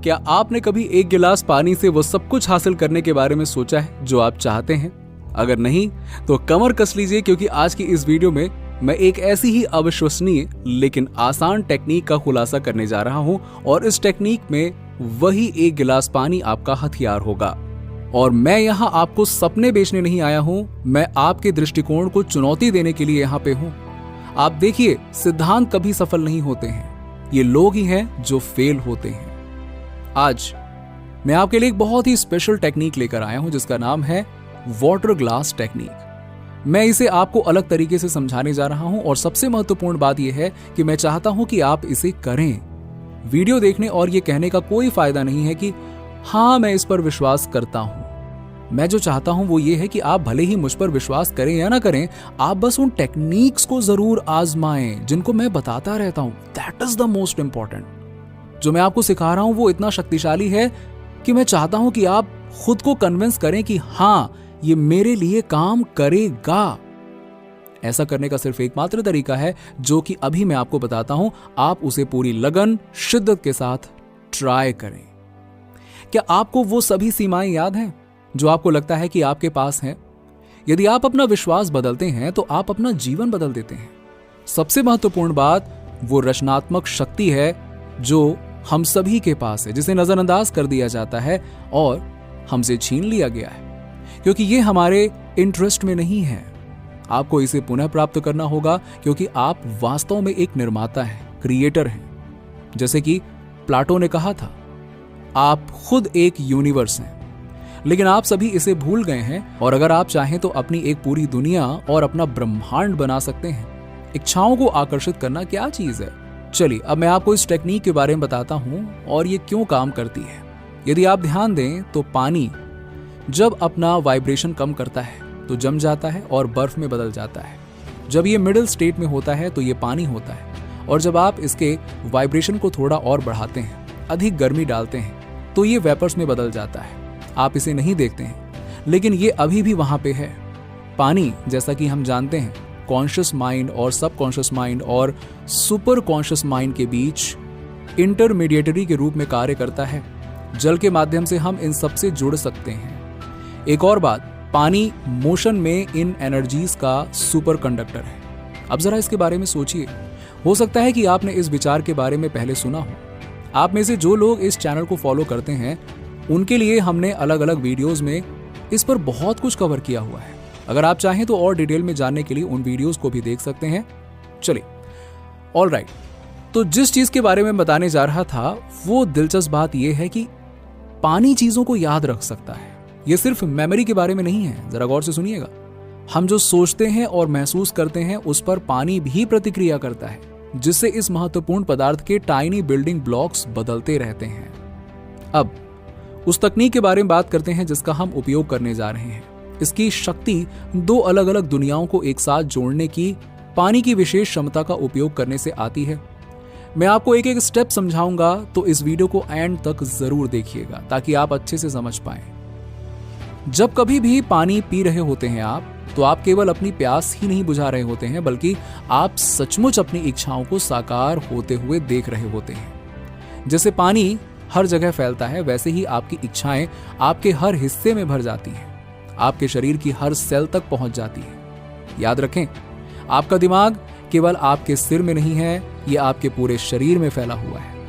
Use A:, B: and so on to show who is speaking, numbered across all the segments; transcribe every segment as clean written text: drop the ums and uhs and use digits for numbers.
A: क्या आपने कभी एक गिलास पानी से वो सब कुछ हासिल करने के बारे में सोचा है जो आप चाहते हैं? अगर नहीं तो कमर कस लीजिए, क्योंकि आज की इस वीडियो में मैं एक ऐसी ही अविश्वसनीय लेकिन आसान टेक्निक का खुलासा करने जा रहा हूं और इस टेक्निक में वही एक गिलास पानी आपका हथियार होगा। और मैं यहां आपको सपने बेचने नहीं आया हूं, मैं आपके दृष्टिकोण को चुनौती देने के लिए यहां पे हूं। आप देखिए, सिद्धांत कभी सफल नहीं होते हैं, ये लोग ही हैं जो फेल होते हैं। आज मैं आपके लिए एक बहुत ही स्पेशल टेक्निक लेकर आया हूं जिसका नाम है वाटर ग्लास टेक्निक। मैं इसे आपको अलग तरीके से समझाने जा रहा हूं और सबसे महत्वपूर्ण बात यह है कि मैं चाहता हूं कि आप इसे करें। वीडियो देखने और यह कहने का कोई फायदा नहीं है कि हाँ मैं इस पर विश्वास करता हूं। मैं जो चाहता हूं वो ये है कि आप भले ही मुझ पर विश्वास करें या ना करें, आप बस उन टेक्निक्स को जरूर आजमाएं जिनको मैं बताता रहता हूं। That is the most important. जो मैं आपको सिखा रहा हूं वो इतना शक्तिशाली है कि मैं चाहता हूं कि आप खुद को कन्विंस करें कि हाँ ये मेरे लिए काम करेगा। ऐसा करने का सिर्फ एकमात्र तरीका है जो कि अभी मैं आपको बताता हूं। आप उसे पूरी लगन, शिद्दत के साथ ट्राई करें। क्या आपको वो सभी सीमाएं याद हैं जो आपको लगता है कि आपके पास हैं? यदि आप अपना विश्वास बदलते हैं तो आप अपना जीवन बदल देते हैं। सबसे महत्वपूर्ण बात वो रचनात्मक शक्ति है जो हम सभी के पास है, जिसे नजरअंदाज कर दिया जाता है और हमसे छीन लिया गया है क्योंकि ये हमारे इंटरेस्ट में नहीं है। आपको इसे पुनः प्राप्त करना होगा क्योंकि आप वास्तव में एक निर्माता हैं, क्रिएटर हैं। जैसे कि प्लाटो ने कहा था, आप खुद एक यूनिवर्स हैं, लेकिन आप सभी इसे भूल गए हैं। और अगर आप चाहें तो अपनी एक पूरी दुनिया और अपना ब्रह्मांड बना सकते हैं। इच्छाओं को आकर्षित करना क्या चीज है? चलिए अब मैं आपको इस टेक्निक के बारे में बताता हूं और ये क्यों काम करती है। यदि आप ध्यान दें तो पानी जब अपना वाइब्रेशन कम करता है तो जम जाता है और बर्फ में बदल जाता है। जब ये मिडिल स्टेट में होता है तो ये पानी होता है, और जब आप इसके वाइब्रेशन को थोड़ा और बढ़ाते हैं, अधिक गर्मी डालते हैं, तो ये वेपर्स में बदल जाता है। आप इसे नहीं देखते हैं लेकिन ये अभी भी वहां पे है। पानी, जैसा कि हम जानते हैं, कॉन्शियस माइंड और सबकॉन्शियस माइंड और सुपर कॉन्शियस माइंड के बीच इंटरमीडिएटरी के रूप में कार्य करता है। जल के माध्यम से हम इन सब से जुड़ सकते हैं। एक और बात, पानी मोशन में इन एनर्जीज का सुपर कंडक्टर है। अब जरा इसके बारे में सोचिए। हो सकता है कि आपने इस विचार के बारे में पहले सुना हो। आप में से जो लोग इस चैनल को फॉलो करते हैं उनके लिए हमने अलग अलग वीडियोस में इस पर बहुत कुछ कवर किया हुआ है। अगर आप चाहें तो और डिटेल में जानने के लिए उन वीडियोस को भी देख सकते हैं। चलिए, ऑलराइट, तो जिस चीज के बारे में बताने जा रहा था वो दिलचस्प बात यह है कि पानी चीजों को याद रख सकता है। यह सिर्फ मेमोरी के बारे में नहीं है, जरा गौर से सुनिएगा। हम जो सोचते हैं और महसूस करते हैं उस पर पानी भी प्रतिक्रिया करता है, जिससे इस महत्वपूर्ण पदार्थ के टाइनी बिल्डिंग ब्लॉक्स बदलते रहते हैं। अब उस तकनीक के बारे में बात करते हैं जिसका हम उपयोग करने जा रहे हैं। इसकी शक्ति दो अलग अलग दुनियाओं को एक साथ जोड़ने की पानी की विशेष क्षमता का उपयोग करने से आती है। मैं आपको एक एक स्टेप समझाऊंगा, तो इस वीडियो को एंड तक जरूर देखिएगा ताकि आप अच्छे से समझ पाएं। जब कभी भी पानी पी रहे होते हैं आप, तो आप केवल अपनी प्यास ही नहीं बुझा रहे होते हैं, बल्कि आप सचमुच अपनी इच्छाओं को साकार होते हुए देख रहे होते हैं। जैसे पानी हर जगह फैलता है, वैसे ही आपकी इच्छाएं आपके हर हिस्से में भर जाती हैं, आपके शरीर की हर सेल तक पहुंच जाती है। याद रखें, आपका दिमाग केवल आपके सिर में नहीं है, यह आपके पूरे शरीर में फैला हुआ है।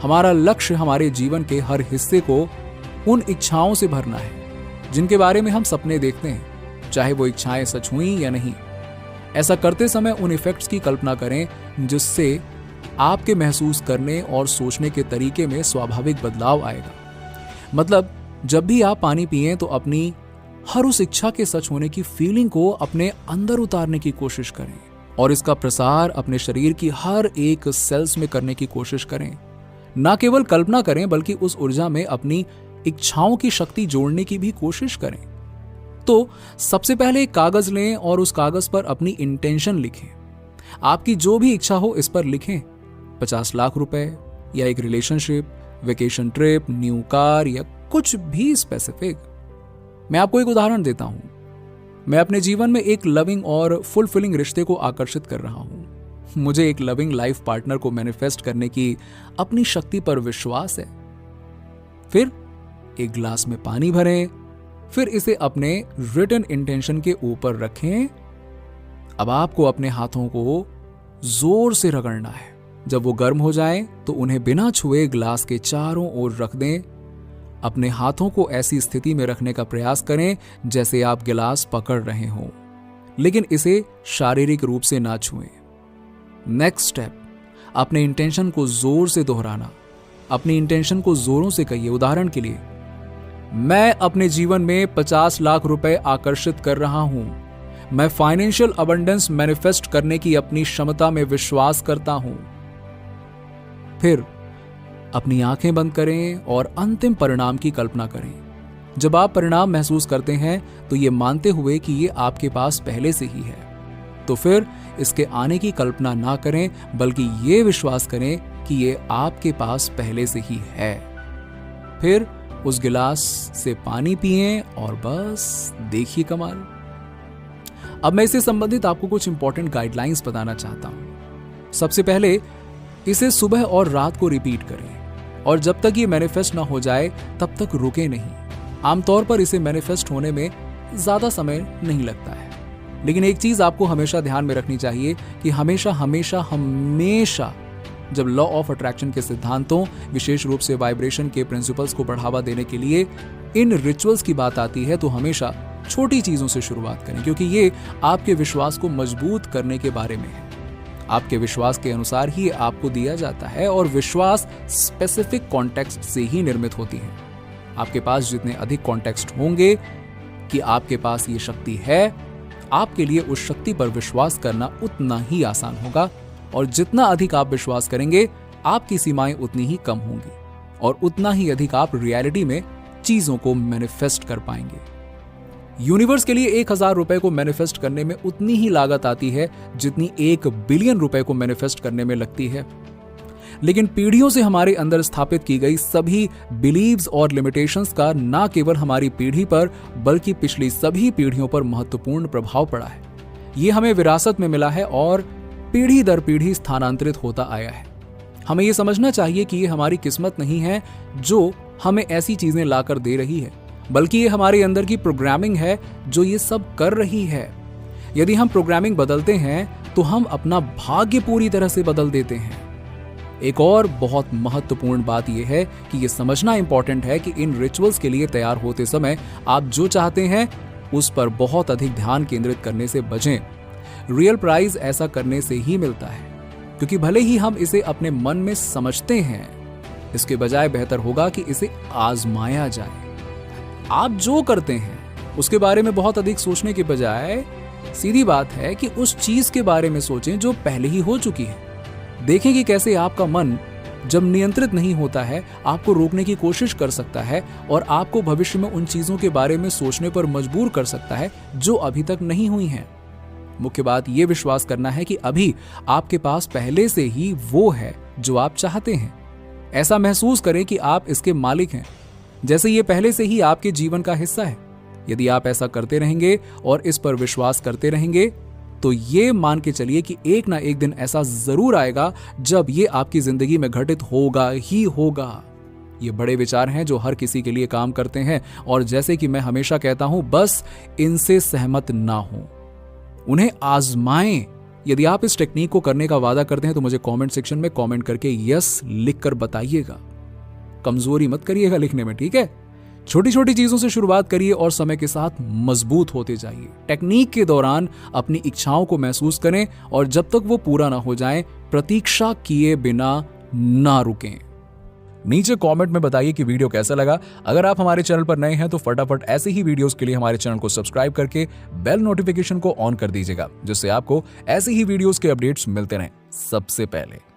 A: हमारा लक्ष्य हमारे जीवन के हर हिस्से को उन इच्छाओं से भरना है जिनके बारे में हम सपने देखते हैं, चाहे वो इच्छाएं सच हुई या नहीं। ऐसा करते समय उन इफेक्ट्स की कल्पना करें जिससे आपके महसूस करने और सोचने के तरीके में स्वाभाविक बदलाव आएगा। मतलब, जब भी आप पानी पिएं तो अपनी हर उस इच्छा के सच होने की फीलिंग को अपने अंदर उतारने की कोशिश करें और इसका प्रसार अपने शरीर की हर एक सेल्स में करने की कोशिश करें। ना केवल कल्पना करें बल्कि उस ऊर्जा में अपनी इच्छाओं की शक्ति जोड़ने की भी कोशिश करें। तो सबसे पहले एक कागज लें और उस कागज पर अपनी इंटेंशन लिखें। आपकी जो भी इच्छा हो इस पर लिखें। 50 लाख रुपए, या एक relationship, vacation trip, new car, या कुछ भी स्पेसिफिक। मैं आपको एक उदाहरण देता हूं। मैं अपने जीवन में एक लविंग और फुलफिलिंग रिश्ते को आकर्षित कर रहा हूं। मुझे एक लविंग लाइफ पार्टनर को मैनिफेस्ट करने की अपनी शक्ति पर विश्वास है। फिर एक गिलास में पानी भरें, फिर इसे अपने रिटन इंटेंशन के ऊपर रखें। अब आपको अपने हाथों को जोर से रगड़ना है। जब वो गर्म हो जाएं तो उन्हें बिना छुए ग्लास के चारों ओर रख दें। अपने हाथों को ऐसी स्थिति में रखने का प्रयास करें जैसे आप गिलास पकड़ रहे हों, लेकिन इसे शारीरिक रूप से ना छुएं। नेक्स्ट स्टेप, अपने इंटेंशन को जोर से दोहराना। अपनी इंटेंशन को जोरों से कहिए। उदाहरण के लिए, मैं अपने जीवन में 50 लाख रुपए आकर्षित कर रहा हूं। मैं फाइनेंशियल अबंडेंस मैनिफेस्ट करने की अपनी क्षमता में विश्वास करता हूं। फिर अपनी आंखें बंद करें और अंतिम परिणाम की कल्पना करें। जब आप परिणाम महसूस करते हैं तो ये मानते हुए कि ये आपके पास पहले से ही है, तो फिर इसके आने की कल्पना ना करें, बल्कि ये विश्वास करें कि ये आपके पास पहले से ही है। फिर उस गिलास से पानी पिएं और बस देखिए कमाल। अब मैं इससे संबंधित आपको कुछ इंपॉर्टेंट गाइडलाइंस बताना चाहता हूं। सबसे पहले, इसे सुबह और रात को रिपीट करें और जब तक ये मैनिफेस्ट ना हो जाए तब तक रुके नहीं। आमतौर पर इसे मैनिफेस्ट होने में ज्यादा समय नहीं लगता है, लेकिन एक चीज आपको हमेशा ध्यान में रखनी चाहिए कि हमेशा हमेशा हमेशा जब लॉ ऑफ अट्रैक्शन के सिद्धांतों, विशेष रूप से वाइब्रेशन के प्रिंसिपल्स को बढ़ावा देने के लिए इन रिचुअल्स की बात आती है, तो हमेशा छोटी चीजों से शुरुआत करें, क्योंकि ये आपके विश्वास को मजबूत करने के बारे में है। आपके विश्वास के अनुसार ही आपको दिया जाता है और विश्वास स्पेसिफिक कॉन्टेक्स्ट से ही निर्मित होती है। आपके पास जितने अधिक कॉन्टेक्स्ट होंगे कि आपके पास ये शक्ति है, आपके लिए उस शक्ति पर विश्वास करना उतना ही आसान होगा, और जितना अधिक आप विश्वास करेंगे आपकी सीमाएं उतनी ही कम होंगी और उतना ही अधिक आप रियलिटी में चीजों को मैनिफेस्ट कर पाएंगे। यूनिवर्स के लिए 1000 रुपए को मैनिफेस्ट करने में उतनी ही लागत आती है जितनी 1 बिलियन रुपए को मैनिफेस्ट करने में लगती है। लेकिन पीढ़ियों से हमारे अंदर स्थापित की गई सभी बिलीव्स और लिमिटेशंस का ना केवल हमारी पीढ़ी पर बल्कि पिछली सभी पीढ़ियों पर महत्वपूर्ण प्रभाव पड़ा है। ये हमें विरासत में मिला है और पीढ़ी दर पीढ़ी स्थानांतरित होता आया है। हमें यह समझना चाहिए कि ये हमारी किस्मत नहीं है जो हमें ऐसी चीजें लाकर दे रही है, बल्कि ये हमारे अंदर की प्रोग्रामिंग है जो ये सब कर रही है। यदि हम प्रोग्रामिंग बदलते हैं तो हम अपना भाग्य पूरी तरह से बदल देते हैं। एक और बहुत महत्वपूर्ण बात यह है कि यह समझना इंपॉर्टेंट है कि इन रिचुअल्स के लिए तैयार होते समय आप जो चाहते हैं उस पर बहुत अधिक ध्यान केंद्रित करने से बचें। रियल प्राइज ऐसा करने से ही मिलता है, क्योंकि भले ही हम इसे अपने मन में समझते हैं, इसके बजाय बेहतर होगा कि इसे आजमाया जाए। आप जो करते हैं उसके बारे में बहुत अधिक सोचने के बजाय सीधी बात है कि उस चीज के बारे में सोचें जो पहले ही हो चुकी है। देखें कि कैसे आपका मन जब नियंत्रित नहीं होता है आपको रोकने की कोशिश कर सकता है और आपको भविष्य में उन चीजों के बारे में सोचने पर मजबूर कर सकता है जो अभी तक नहीं हुई हैं। मुख्य बात यह विश्वास करना है कि अभी आपके पास पहले से ही वो है जो आप चाहते हैं। ऐसा महसूस करें कि आप इसके मालिक हैं, जैसे ये पहले से ही आपके जीवन का हिस्सा है। यदि आप ऐसा करते रहेंगे और इस पर विश्वास करते रहेंगे तो ये मान के चलिए कि एक ना एक दिन ऐसा जरूर आएगा जब ये आपकी जिंदगी में घटित होगा ही होगा। ये बड़े विचार हैं जो हर किसी के लिए काम करते हैं, और जैसे कि मैं हमेशा कहता हूं, बस इनसे सहमत ना हो, उन्हें आजमाएं। यदि आप इस टेक्निक को करने का वादा करते हैं तो मुझे कमेंट सेक्शन में कमेंट करके यस लिखकर बताइएगा। कमजोरी मत करिएगा लिखने में, ठीक है? छोटी छोटी चीजों से शुरुआत करिए और समय के साथ मजबूत होते जाइए। टेक्निक के दौरान अपनी इच्छाओं को महसूस करें और जब तक वो पूरा ना हो जाए प्रतीक्षा किए बिना ना रुकें। नीचे कमेंट में बताइए कि वीडियो कैसा लगा। अगर आप हमारे चैनल पर नए हैं तो फटाफट ऐसे ही वीडियोस के लिए हमारे चैनल को सब्सक्राइब करके बेल नोटिफिकेशन को ऑन कर दीजिएगा, जिससे आपको ऐसे ही वीडियोस के अपडेट्स मिलते रहें सबसे पहले।